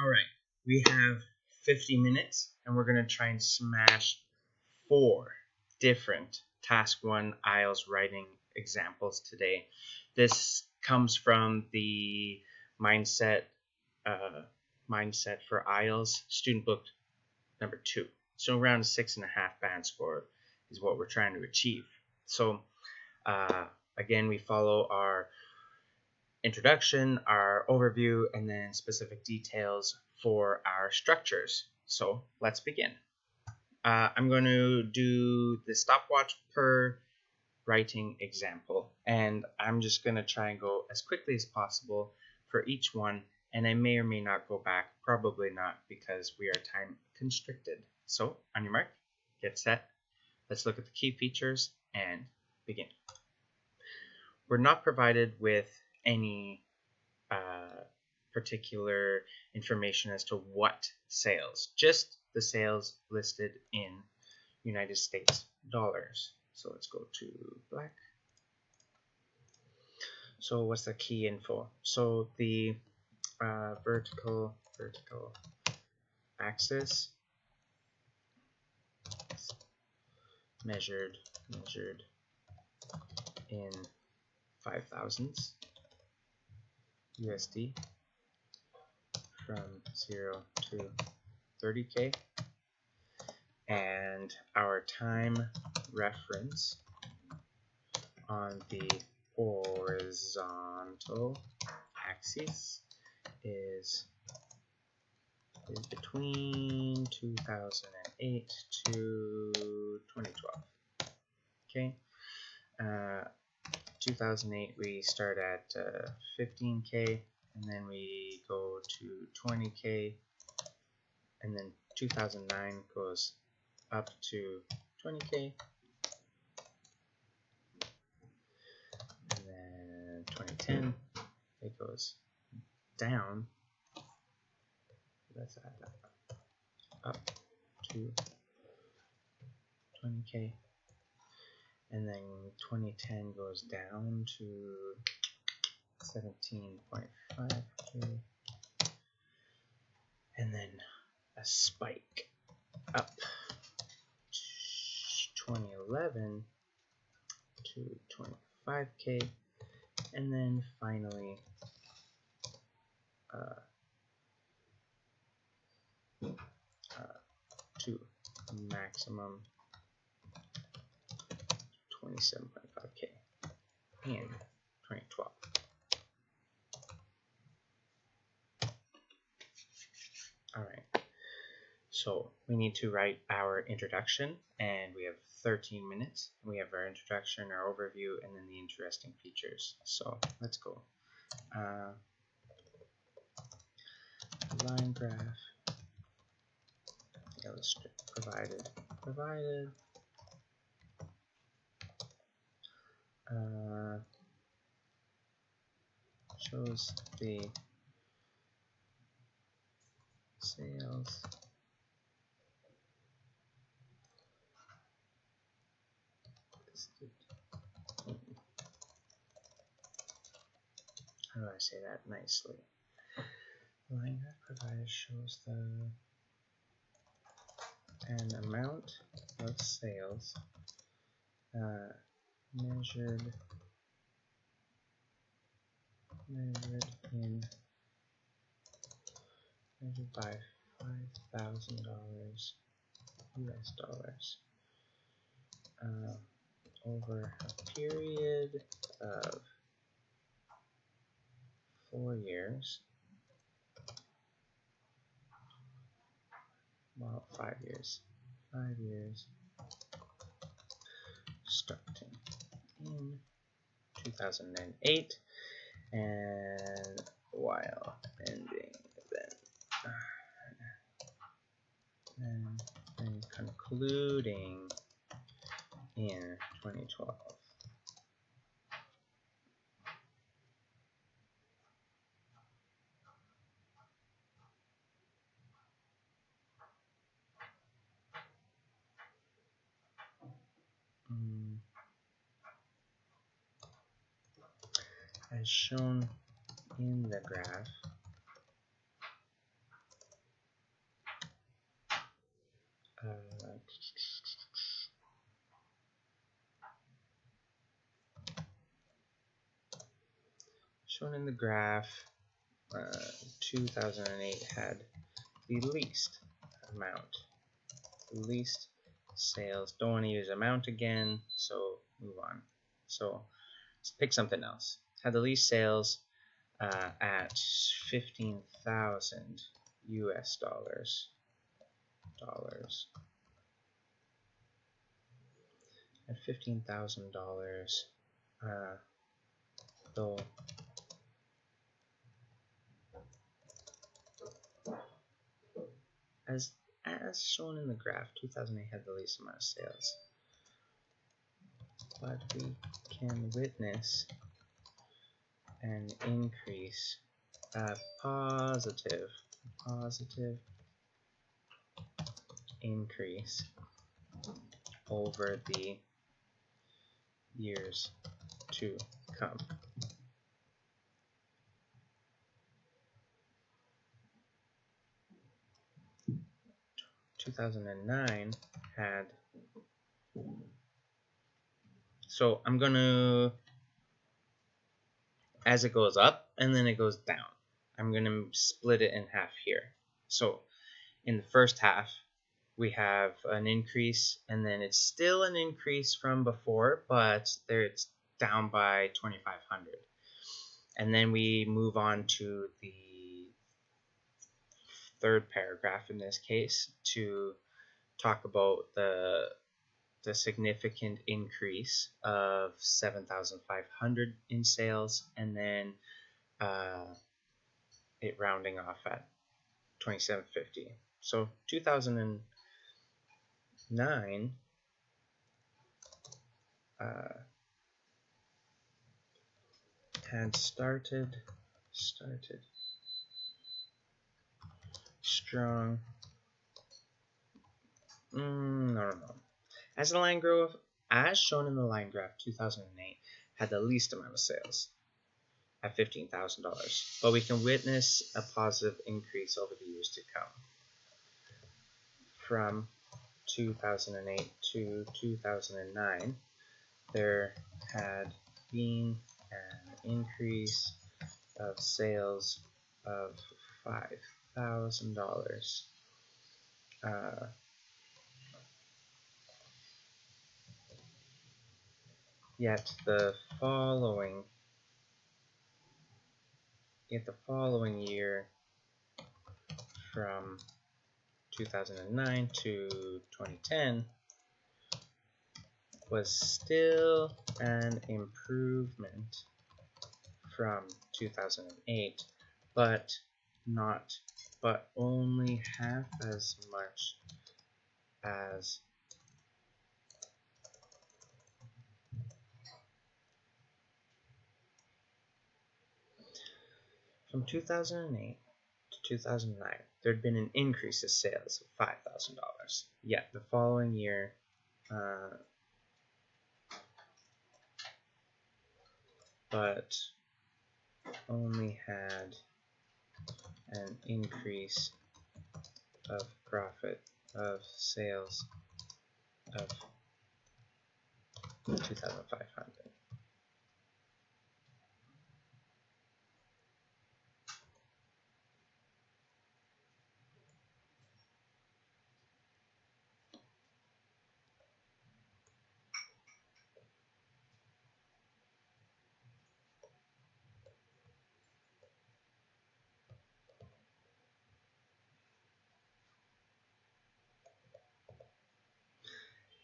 All right, we have 50 minutes and we're going to try and smash 4 different Task 1 IELTS writing examples today. This comes from the Mindset for IELTS student book number 2. So around a 6.5 band score is what we're trying to achieve. So again, we follow our introduction, our overview, and then specific details for our structures. So let's begin. I'm going to do the stopwatch per writing example, and I'm just going to try and go as quickly as possible for each one, and I may or may not go back, probably not, because we are time constricted. So on your mark, get set, let's look at the key features and begin. We're not provided with any particular information as to what sales, just the sales listed in United States dollars. So let's go to black. So what's the key info? So the vertical axis measured in 5,000s USD from 0 to 30K, and our time reference on the horizontal axis is between 2008 to 2012. Okay, 2008 we start at 15K, and then we go to 20K, and then 2009 goes up to 20K, and then 2010 it goes down. Let's add that up to 20K, and then 2010 goes down to 17.5K, and then a spike up 2011 to 25K, and then finally to a maximum 27.5K in 2012. All right, so we need to write our introduction, and we have 13 minutes. We have our introduction, our overview, and then the interesting features. So let's go. Line graph, illustrate, provided, shows the sales listed in, how do I say that nicely? The line graph provided shows an amount of sales measured by $5,000 US dollars over a period of 4 years. Well, 5 years. 5 years starting in 2008 and while ending and concluding in 2012. As shown in the graph, Shown in the graph, 2008 had the least amount, least sales. Don't want to use amount again, so move on. So let's pick something else. Had the least sales at 15,000 US dollars. At $15,000, though as shown in the graph, 2008 had the least amount of sales, but we can witness an increase, positive increase over the years to come. In 2009 had, so I'm gonna, as it goes up and then it goes down, I'm gonna split it in half here. So in the first half we have an increase, and then it's still an increase from before, but there it's down by 2,500. And then we move on to the third paragraph in this case to talk about the significant increase of 7,500 in sales, and then it rounding off at 2,750. So 2009 had started strong. No. As the line growth, as shown in the line graph, 2008 had the least amount of sales at $15,000, but we can witness a positive increase over the years to come. From 2008 to 2009, there had been an increase of sales of $5,000. Yet the following year, from 2009 to 2010, was still an improvement from 2008, but only half as much as from 2008 to 2009. There had been an increase of sales of $5,000. Yet the following year, but only had an increase of profit of sales of 2,500.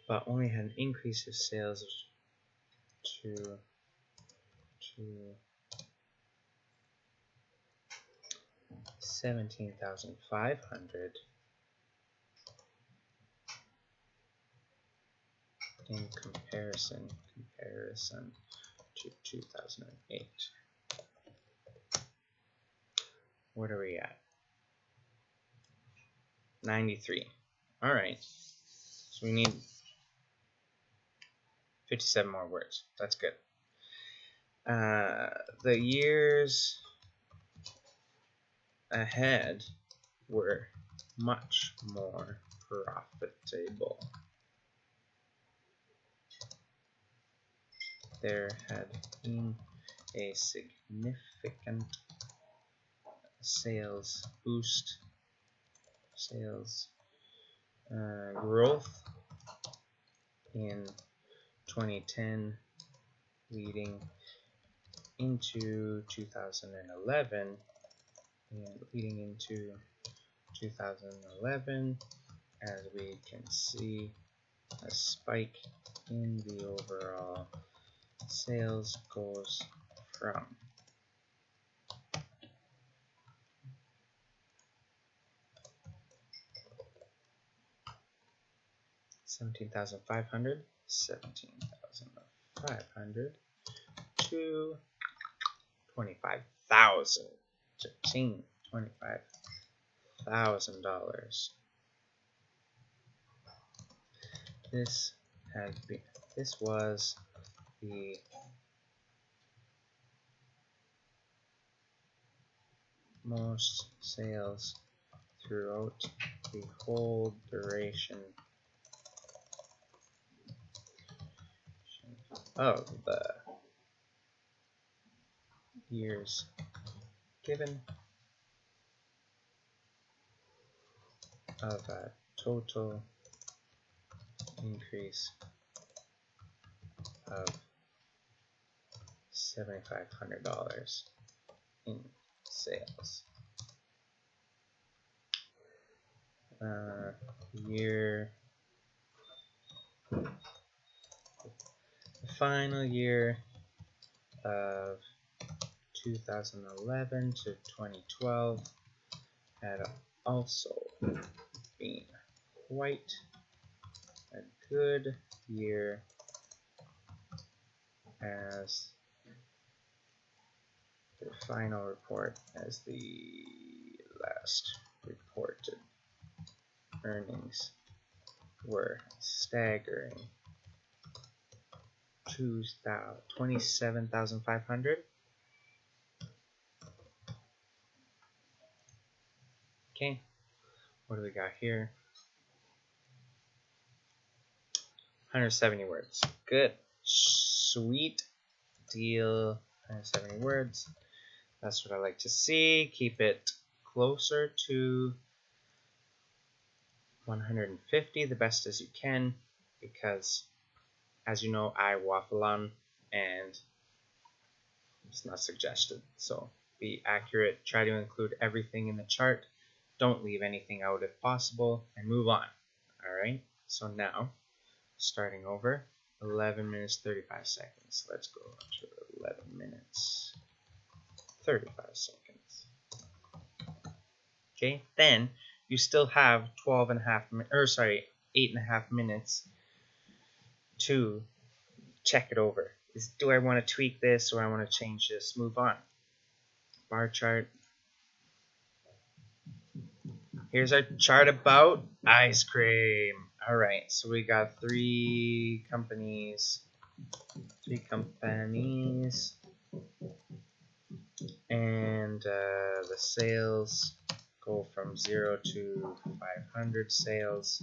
But only had an increase of sales to 17,500 in comparison to 2008. What are we at? 93. All right. So we need 57 more words. That's good. The years ahead were much more profitable. There had been a significant sales boost, sales growth in 2010 leading into 2011, and leading into 2011, as we can see, a spike in the overall sales goes from $17,500 to $25,000. This was the most sales throughout the whole duration of the years given, of a total increase of $7,500 in sales. The final year of 2011 to 2012 had also been quite a good year, as the final report, as the last reported earnings were staggering $27,500. Okay, what do we got here? 170 words. Good. Sweet deal. 170 words. That's what I like to see. Keep it closer to 150, the best as you can, because as you know, I waffle on and it's not suggested. So be accurate. Try to include everything in the chart. Don't leave anything out if possible, and move on. Alright, so now, starting over, 11 minutes 35 seconds. Let's go to 11 minutes 35 seconds. Okay, then you still have 8.5 minutes to check it over. Do I want to tweak this, or I want to change this? Move on. Bar chart. Here's our chart about ice cream. Alright, so we got three companies, and the sales go from 0 to 500 sales.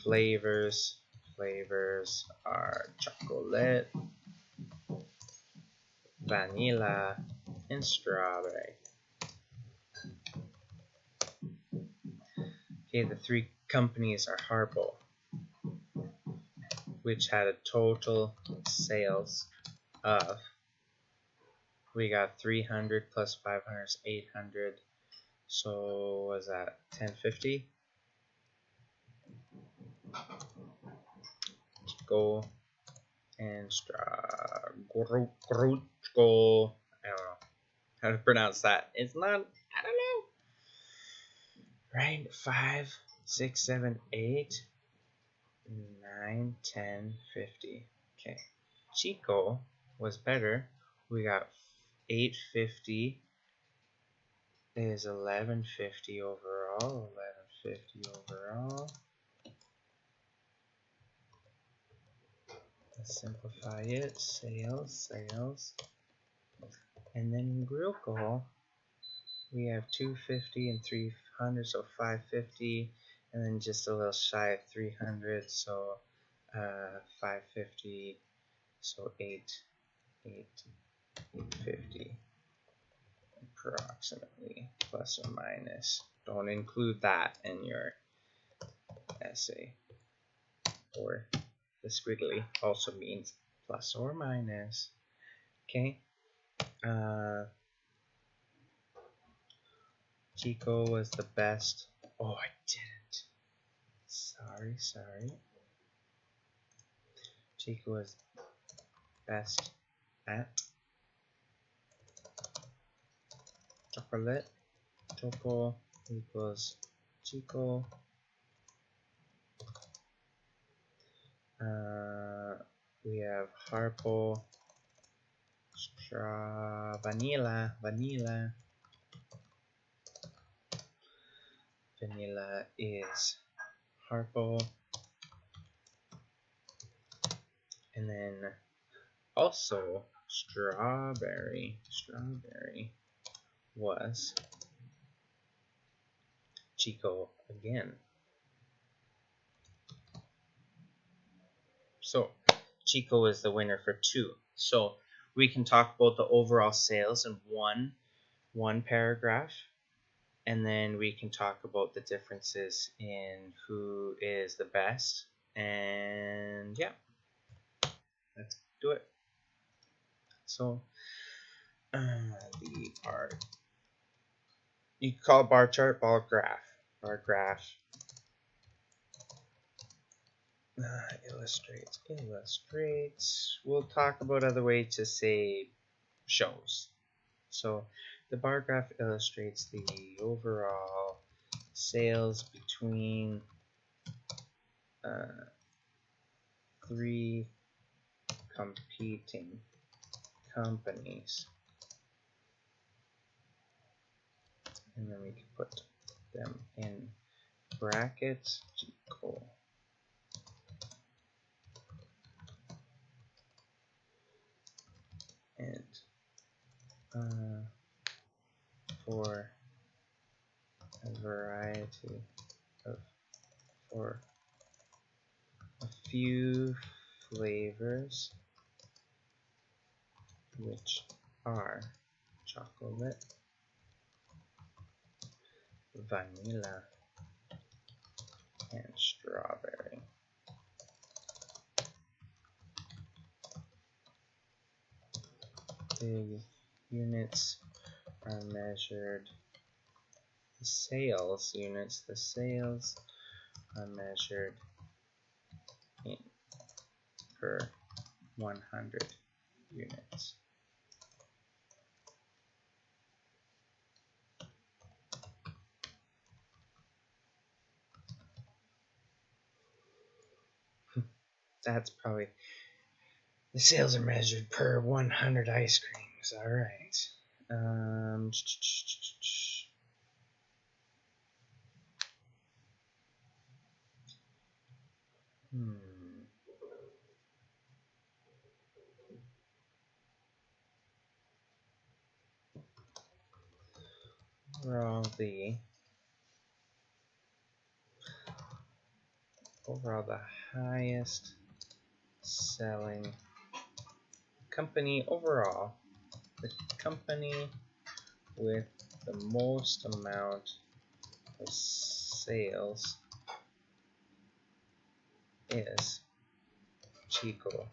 Flavors are chocolate, vanilla, and strawberry. Okay, the three companies are Harpo, which had a total sales of, we got 300 plus 500 is 800, so was that 1050? Go and Gruchko. I don't know how to pronounce that. It's not, I don't know. Right? 5, 6, 7, 8, 9, 10, 50. Okay. Chico was better. We got 850 is 1150 overall. 1150 overall. Let's simplify it. Sales. And then in Gruchko, we have 250 and 300. 100, so 550, and then just a little shy of 300, so 550, so 850 approximately, plus or minus. Don't include that in your essay, or the squiggly also means plus or minus. Okay. Chico was the best. Oh, I didn't. Sorry. Chico was best at chocolate. Choco equals Chico. We have Harpo. Vanilla. Vanilla is Harpo. And then also strawberry was Chico again. So Chico is the winner for 2. So we can talk about the overall sales in one paragraph, and then we can talk about the differences in who is the best. And yeah, let's do it. So the bar, you can call it bar chart, bar graph. Illustrates. We'll talk about other ways to say shows. So the bar graph illustrates the overall sales between 3 competing companies, and then we can put them in brackets. Equal. And for a variety of, for a few flavors, which are chocolate, vanilla, and strawberry. The units are measured. The sales are measured in per 100 units. That's probably, the sales are measured per 100 ice creams. All right. Overall, the highest selling company overall, the company with the most amount of sales is Chico.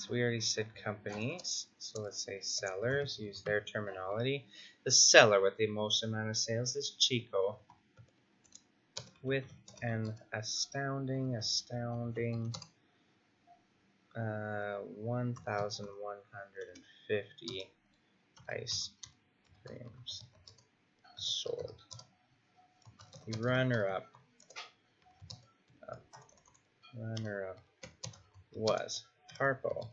We already said companies, so let's say sellers, use their terminology. The seller with the most amount of sales is Chico, with an astounding 1,150 ice creams sold. The runner-up was Harpo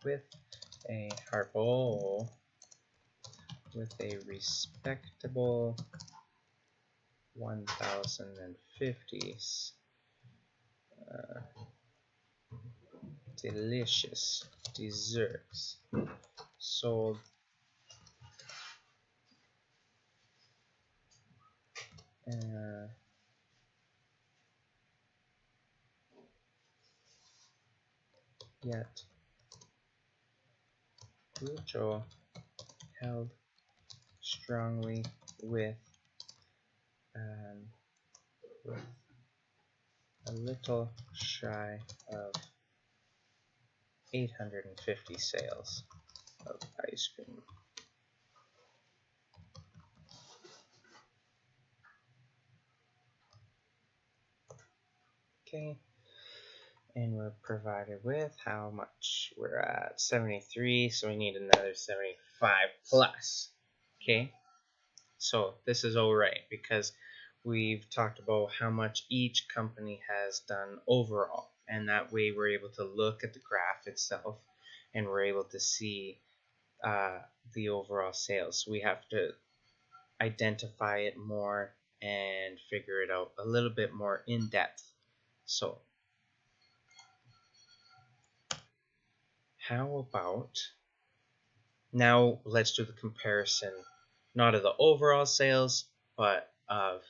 with a respectable 1,050 delicious desserts sold yet Lucho held strongly with a little shy of 850 sales of ice cream. Okay, and we're provided with how much? We're at 73, so we need another 75 plus. Okay, so this is all right because we've talked about how much each company has done overall, and that way we're able to look at the graph itself and we're able to see the overall sales. So we have to identify it more and figure it out a little bit more in depth. So how about now let's do the comparison, not of the overall sales, but of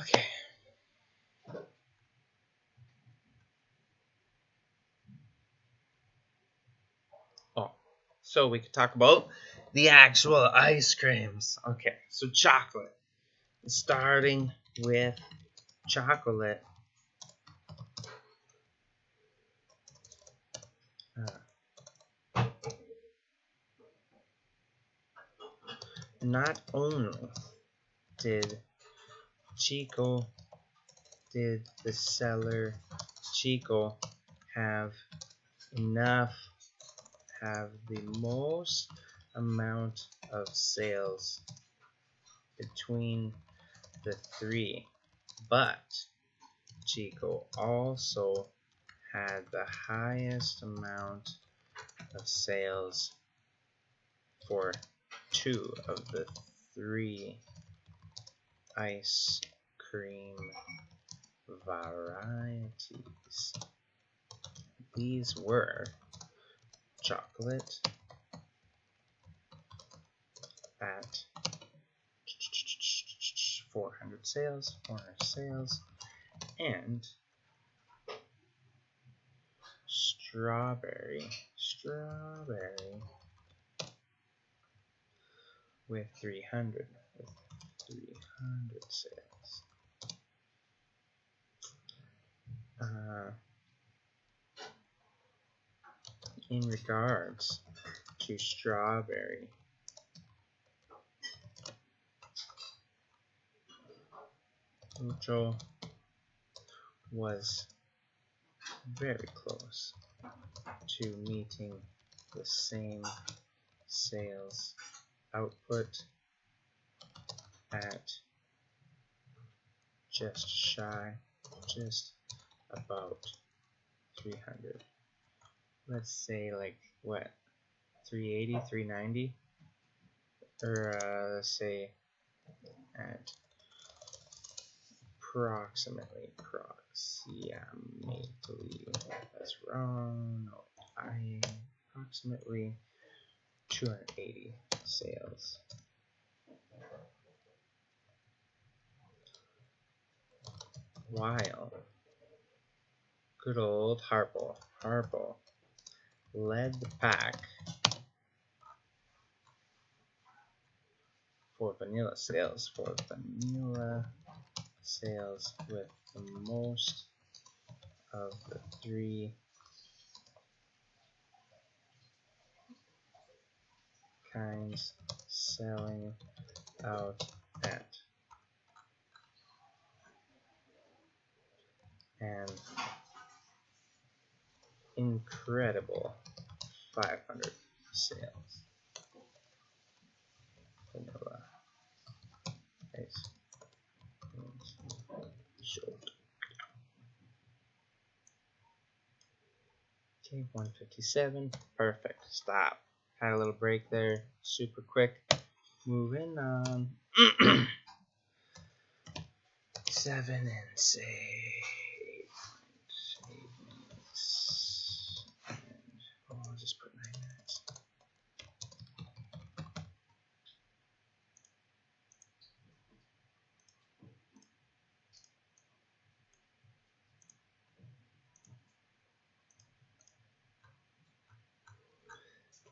okay. Oh, so we could talk about the actual ice creams. Okay, so chocolate. Starting with chocolate. Not only did the seller Chico have the most amount of sales between the three, but Chico also had the highest amount of sales for two of the three ice cream varieties. These were chocolate at 400 sales, and strawberry with 300 sales. In regards to strawberry, Ucho was very close to meeting the same sales output at just about 300. Let's say like what, 380, 390, or let's say at approximately, that's wrong, no, approximately 280 sales. While good old Harpo led the pack for vanilla sales, with the most of the three kinds selling out at an incredible 500 sales. Vanilla ice cream Okay, 157. Perfect. Stop. Had a little break there. Super quick. Moving on. 7 and say 8 minutes. And, I'll just put 9 minutes.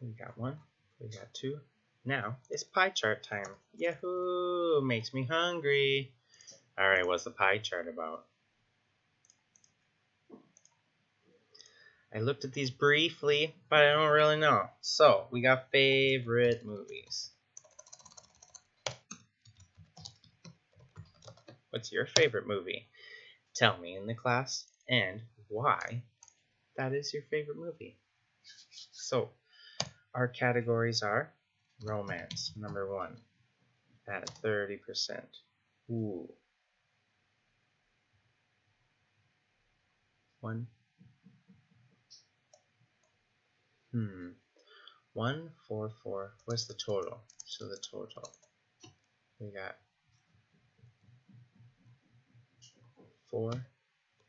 We got 1. We got 2. Now it's pie chart time. Yahoo! Makes me hungry. Alright, what's the pie chart about? I looked at these briefly, but I don't really know. So, we got favorite movies. What's your favorite movie? Tell me in the class and why that is your favorite movie. So, our categories are romance, number 1, at 30%. Ooh. 1. 144. What's the total? So the total. We got 4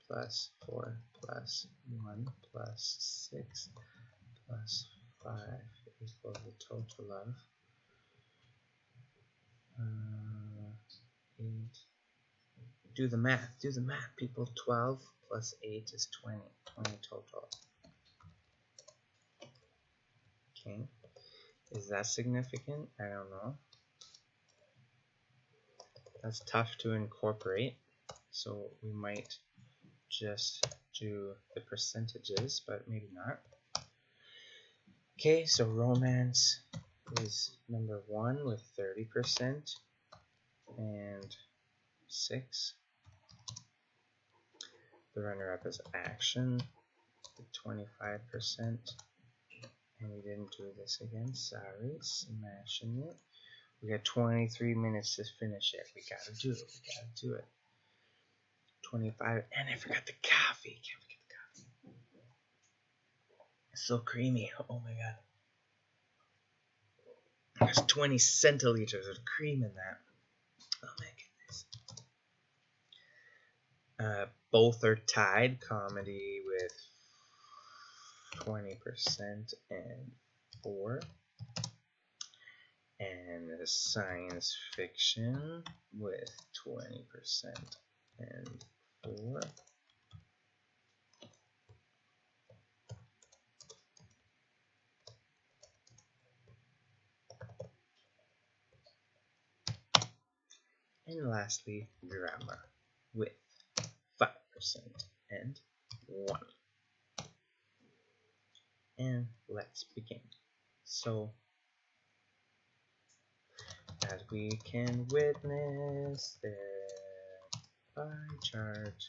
plus 4 plus 1 plus 6 plus 5 equals the total of 8. Do the math, people. 12 plus 8 is 20. 20 total. Okay. Is that significant? I don't know. That's tough to incorporate. So we might just do the percentages, but maybe not. Okay, so romance is number 1 with 30% and 6. The runner-up is action with 25%. And we didn't do this again, sorry, smashing it. We got 23 minutes to finish it. We gotta do it. 25, and I forgot the coffee. Can't forget the coffee. It's so creamy. Oh my god. There's 20 centiliters of cream in that. Oh my goodness. Both are tied. Comedy with 20% and 4. And the science fiction with 20% and 4. And lastly, drama with 5% and 1. And let's begin. So, as we can witness, the pie chart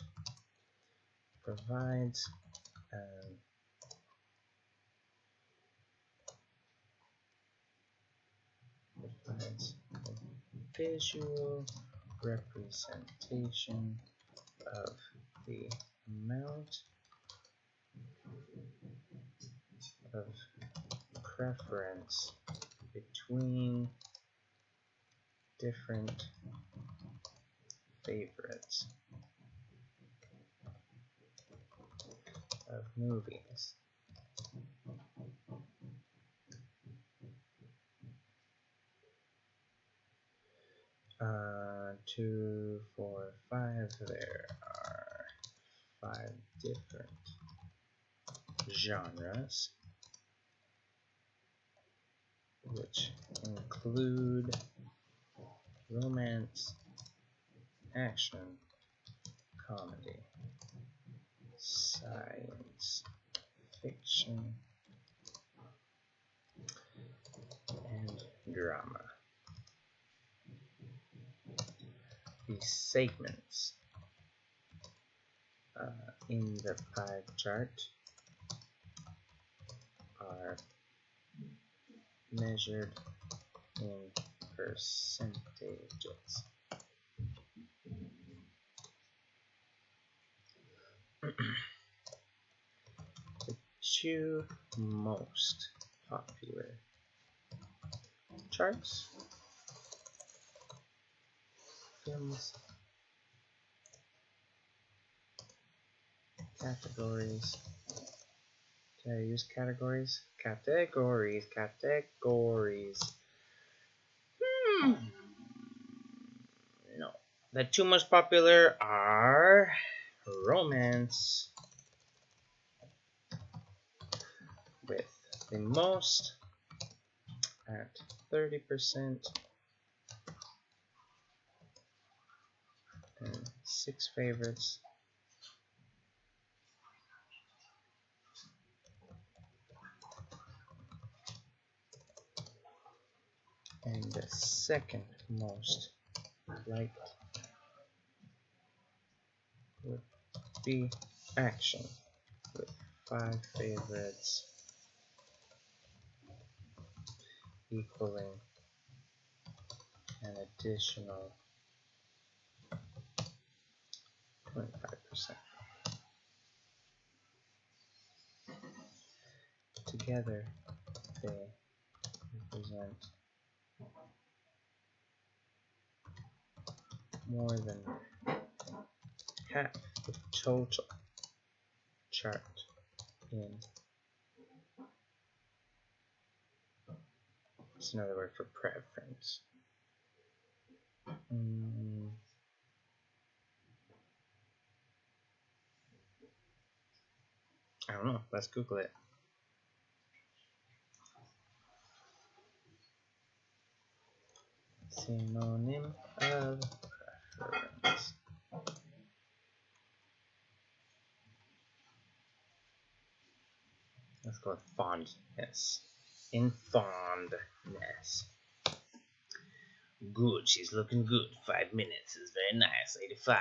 provides a visual representation of the amount of preference between different favorites of movies. 2, 4, 5. There are 5 different genres, which include romance, action, comedy, science fiction, and drama. These segments in the pie chart are measured in percentages. The two most popular charts, films, categories. Did I use categories? Categories. No. The two most popular are romance, with the most at 30% and 6 favorites. And the second most liked would be action, with 5 favorites, equaling an additional 25%. Together, they represent more than half the total chart in. It's another word for preference. I don't know. Let's Google it. Synonym of preference. Let's go with fondness. In fondness. Good, she's looking good. 5 minutes is very nice. 85.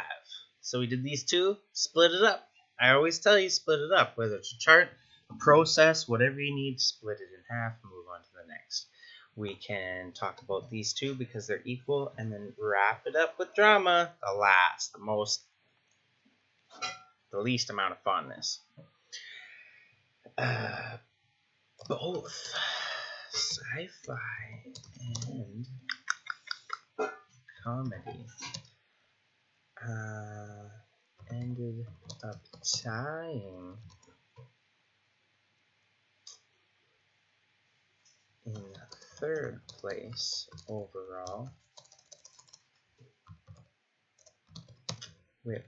So we did these two, split it up. I always tell you, split it up. Whether it's a chart, a process, whatever you need, split it in half and move on to the next. We can talk about these two because they're equal, and then wrap it up with drama. The least amount of fondness. Both sci-fi and comedy ended up tying in 3rd place overall, with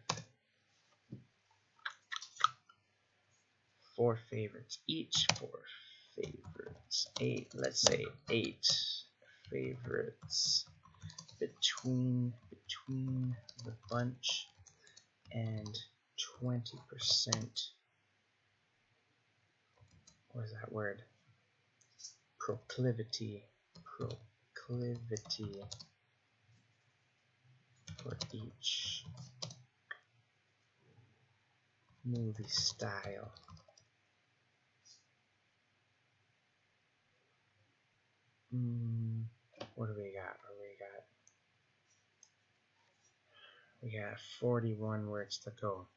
4 favorites each. 4 favorites. 8. Let's say 8 favorites between the bunch, and 20%. What is that word? Proclivity for each movie style. What do we got? We got 41 words to go.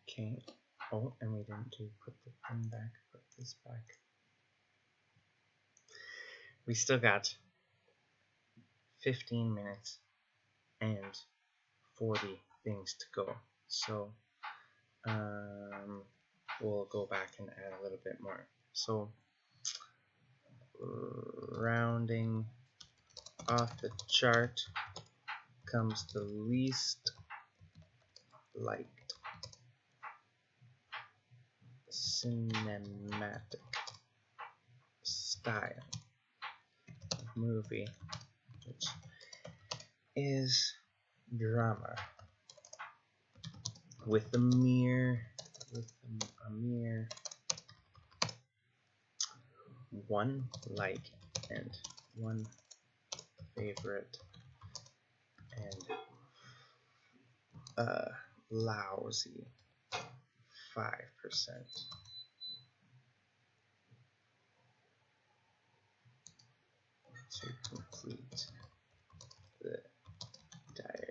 Okay. Oh, and we didn't put the pen back. Put this back. We still got 15 minutes and 40 things to go. So we'll go back and add a little bit more. So rounding off the chart comes the least liked cinematic style of movie, which is drama, with a mere 1 like and 1 favorite, and lousy 5%. To complete the diagram.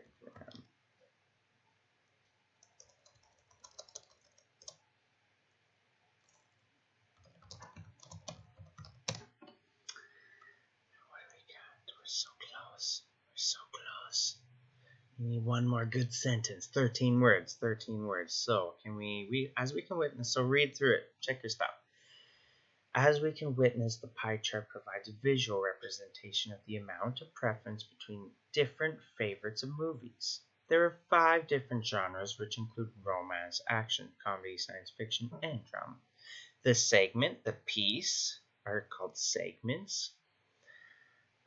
What do we got? We're so close. We're so close. We need one more good sentence. 13 words. 13 words. So can we as we can witness, so read through it. Check your stuff. As we can witness, the pie chart provides a visual representation of the amount of preference between different favorites of movies. There are 5 different genres, which include romance, action, comedy, science fiction, and drama. The segment, the piece, are called segments.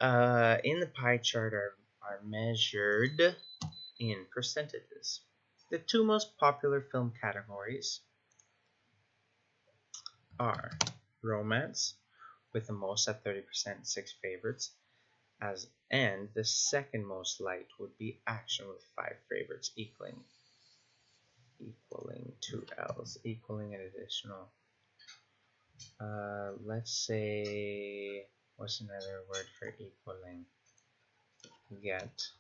In the pie chart are measured in percentages. The 2 most popular film categories are romance, with the most at 30%, 6 favorites, and the second most liked would be action with 5 favorites, equaling 2 L's, equaling an additional. Let's say, what's another word for equaling? Get,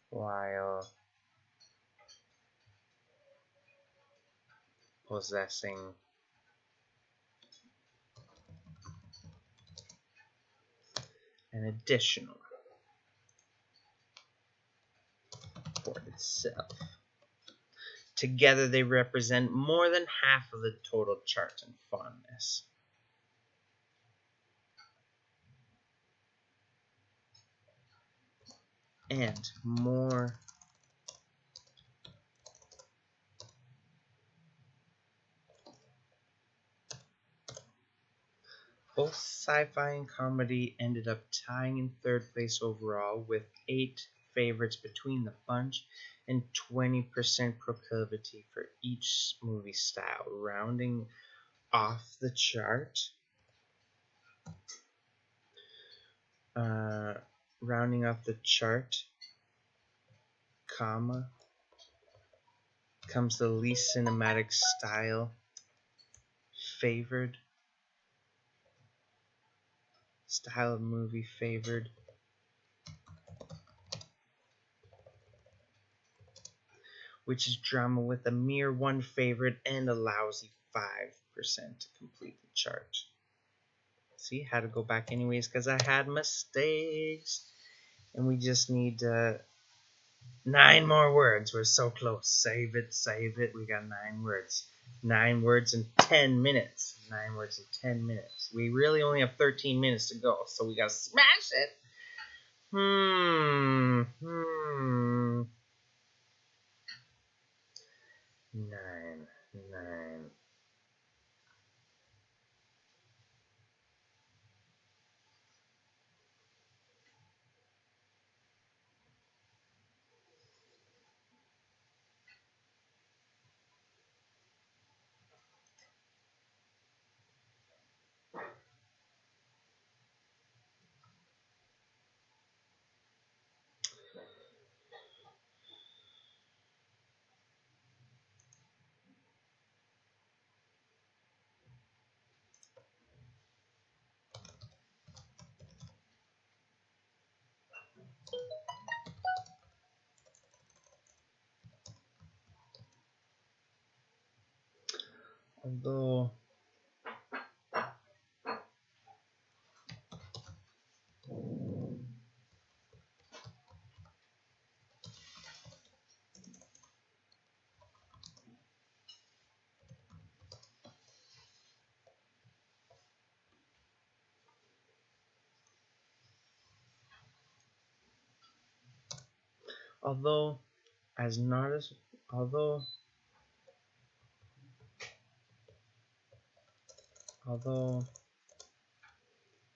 while possessing an additional for itself. Together they represent more than half of the total chart in fondness. And more both sci-fi and comedy ended up tying in 3rd place overall, with 8 favorites between the bunch and 20% proclivity for each movie style. Rounding off the chart, comes the least cinematic style of movie favored, which is drama, with a mere 1 favorite and a lousy 5% to complete the chart. See, had to go back anyways because I had mistakes. And we just need 9 more words. We're so close. Save it. We got 9 words. 9 words in 10 minutes. 9 words in 10 minutes. We really only have 13 minutes to go, so we gotta smash it. 9. Although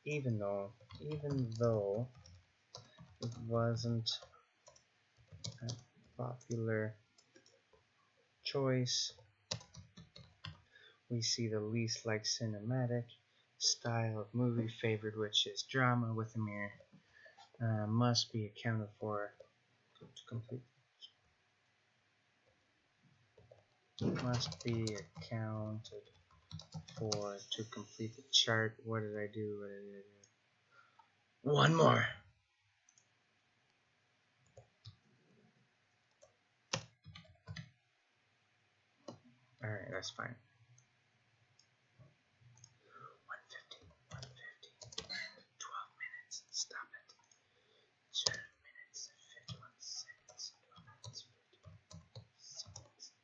even though it wasn't a popular choice, we see the least like cinematic style of movie favored, which is drama, with a mere must be accounted for to complete the chart. What did I do? One more. Alright, that's fine. 150, 150, 12 minutes, stop it. 12 minutes, 51 seconds, 12 minutes, 51 seconds.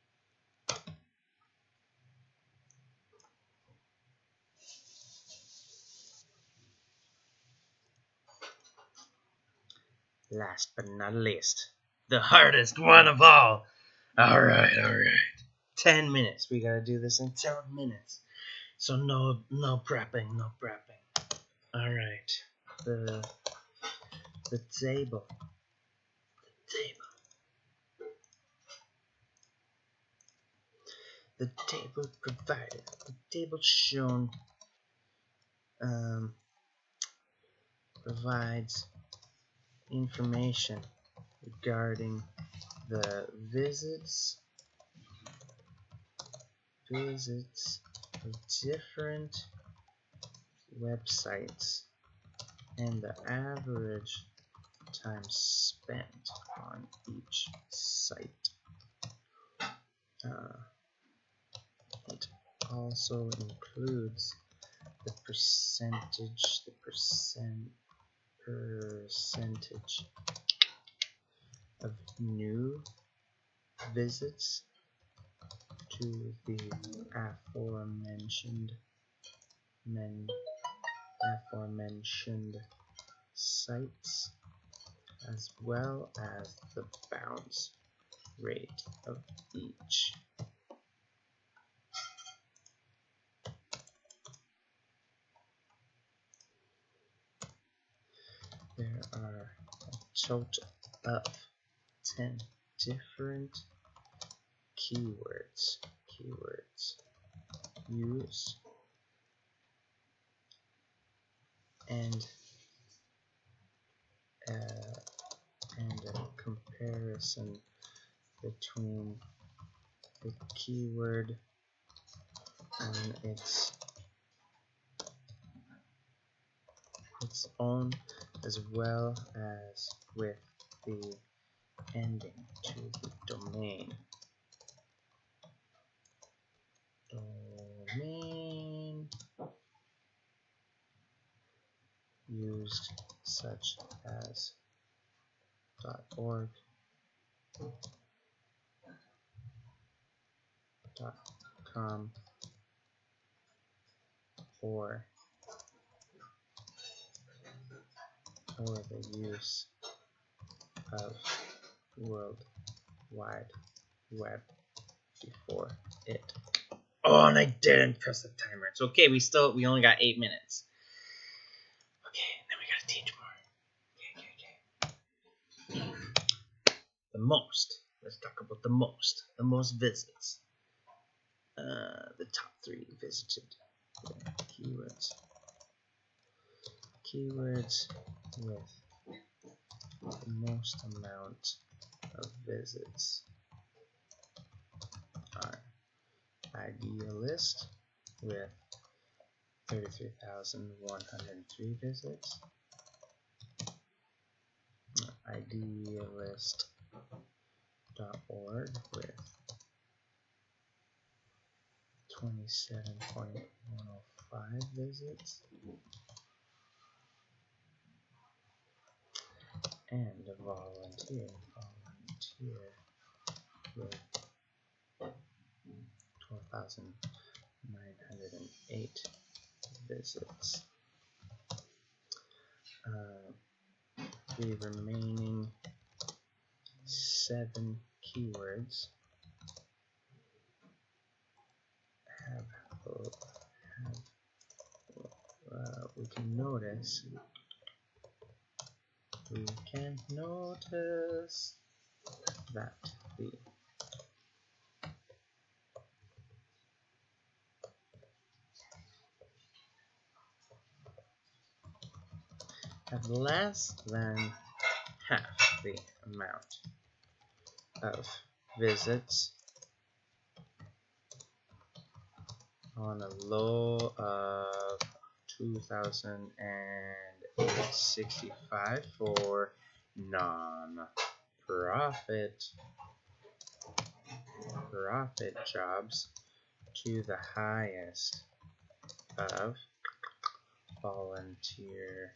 Last but not least, the hardest one of all. Alright. 10 minutes. We gotta do this in 10 minutes. So no prepping, no prepping. Alright. The table. The table provided. The table shown provides information regarding the visits of different websites and the average time spent on each site. It also includes the percentage of new visits to the aforementioned sites, as well as the bounce rate of each. There are a total of 10 different keywords used, and a comparison between the keyword on its own, as well as with the ending to the domain used, such as .org, .com, or the use of World Wide Web before it. Oh, and I didn't press the timer. It's okay. We only got 8 minutes. Okay, then we gotta teach more. Okay. The most. Let's talk about the most. The most visits. The top 3 visited keywords. Keywords with the most amount of visits are Idealist with 33,103 visits, Idealist.org with 27.105 visits, and a volunteer with 12,908 visits. The remaining 7 keywords we can notice that the have less than half the amount of visits on a low of 2,065 for non-profit jobs, to the highest of volunteer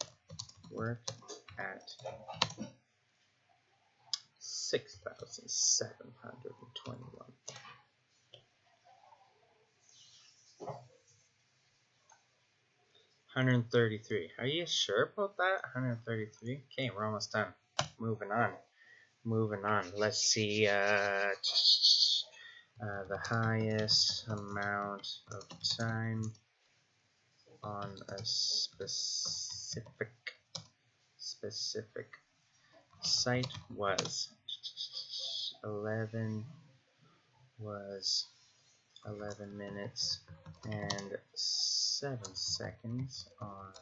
work at 6,721. 133. Are you sure about that? 133? Okay, we're almost done. Moving on. Let's see. The highest amount of time on a specific site was 11 minutes and 7 seconds on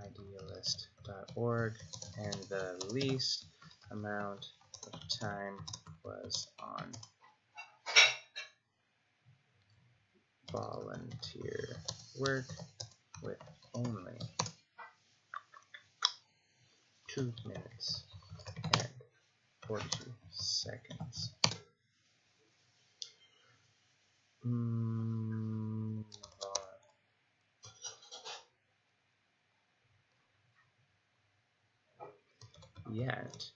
idealist.org, and the least amount of time was on volunteer work with only 2 minutes and 42 seconds. Yet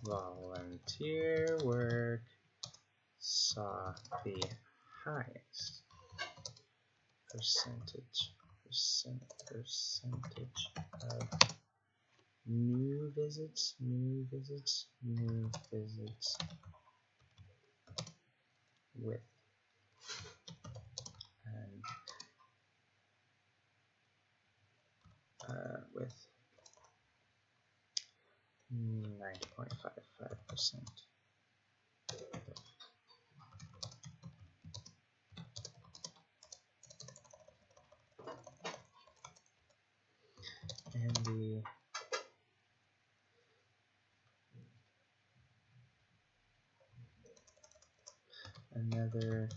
volunteer work saw the highest percentage of new visits with and with 90.55%. And another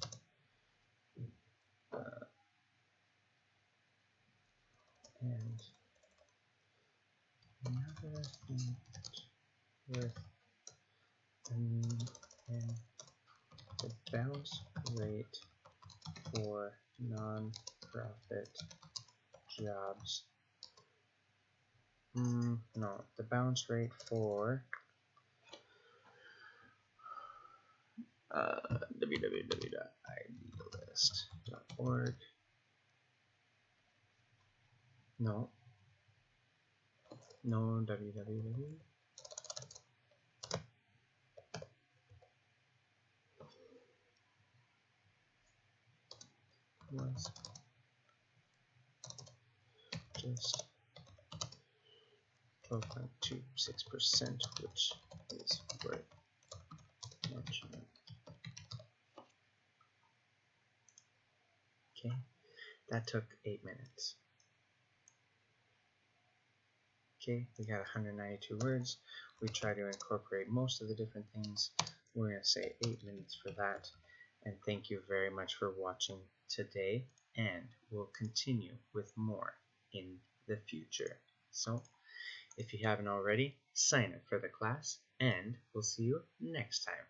thing with and the bounce rate for non-profit jobs. No, the bounce rate for www.idealist.org. No, www. Was just 12.26%, which is worth mentioning. Okay, that took 8 minutes. Okay, we got 192 words. We try to incorporate most of the different things. We're going to say 8 minutes for that. And thank you very much for watching today. And we'll continue with more in the future. So, if you haven't already, sign up for the class. And we'll see you next time.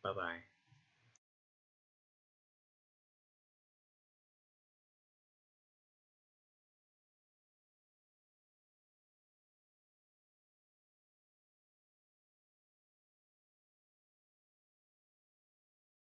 Bye-bye.